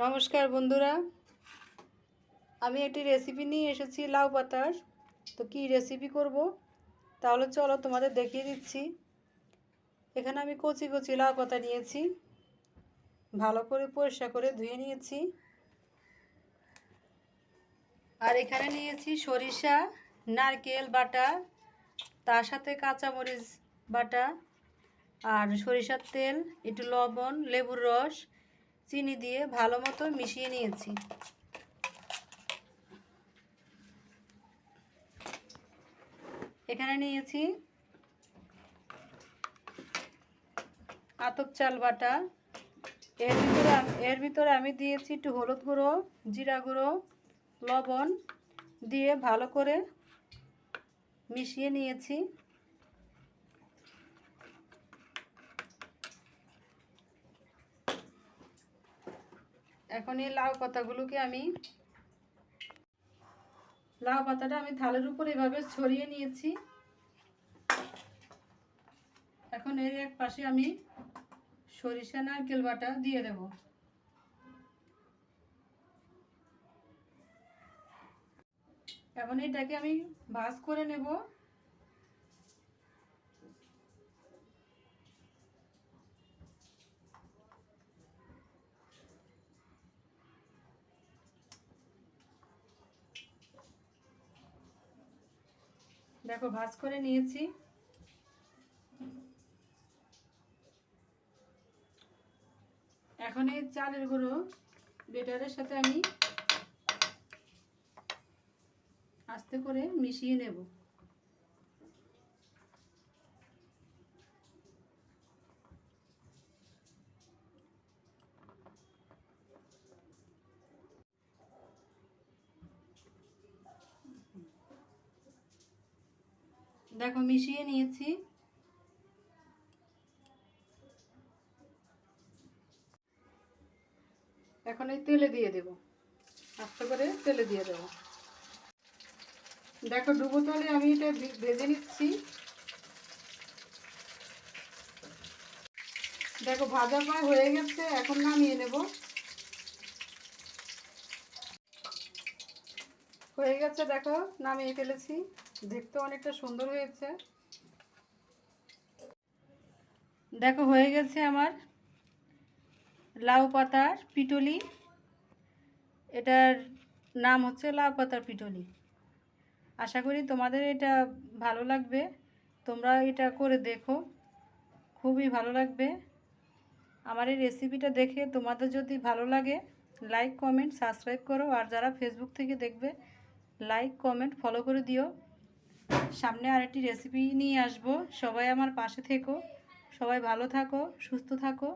নমস্কার বন্ধুরা, আমি একটি রেসিপি নিয়ে এসেছি লাউ পাতার। তো কি রেসিপি করব তাহলে চলো তোমাদের দেখিয়ে দিচ্ছি। এখানে আমি কচি কচি লাউ পাতা নিয়েছি, ভালো করে পরিষ্কার করে ধুয়ে নিয়েছি। আর এখানে নিয়েছি সরিষা, নারকেল বাটা, তার সাথে কাঁচামরিচ বাটা আর সরিষার তেল, একটু লবণ, লেবুর রস, চিনি দিয়ে ভালো মতো মিশিয়ে নিয়েছি। এখানে নিয়েছি আতপ চাল বাটা, এর ভিতরে আমি দিয়েছি একটু হলুদ গুঁড়ো, জিরা গুঁড়ো, লবণ দিয়ে ভালো করে মিশিয়ে নিয়েছি। এখন এই লাউ পাতাটা আমি থালের উপর এভাবে ছড়িয়ে নিয়েছি। এখন এর এক পাশে আমি সরিষা নারকেল বাটা দিয়ে দেব। এখন এটাকে আমি ভাজ করে নেব। দেখো ভাজ করে নিয়েছি। এখন এই চালের গুঁড়ো বেটারের সাথে আমি আস্তে করে মিশিয়ে নেব। দেখো মিশিয়ে নিয়েছি। এখন এই তেলে দিয়ে দেব, আস্তে করে তেলে দিয়ে দেব। দেখো ডুবো তেলে আমি এটা ভেজে নিচ্ছি। দেখো ভাজা প্রায় হয়ে গেছে, এখন নামিয়ে নেব। হয়ে গেছে, দেখো নামিয়ে ফেলেছি। দেখতে অনেকটা সুন্দর হয়েছে। দেখো হয়ে গেছে আমার লাউ পাতার পিটুলি। এটার নাম হচ্ছে লাউ পাতার পিটুলি। আশা করি তোমাদের এটা ভালো লাগবে। তোমরা এটা করে দেখো, খুবই ভালো লাগবে। আমার এই রেসিপিটা দেখে তোমাদের যদি ভালো লাগে, লাইক কমেন্ট সাবস্ক্রাইব করো। আর যারা ফেসবুক থেকে দেখবে, লাইক কমেন্ট ফলো করে দিও। সামনে আরেকটি রেসিপি নিয়ে আসবো। সবাই আমার পাশে থেকো, সবাই ভালো থাকো, সুস্থ থাকো।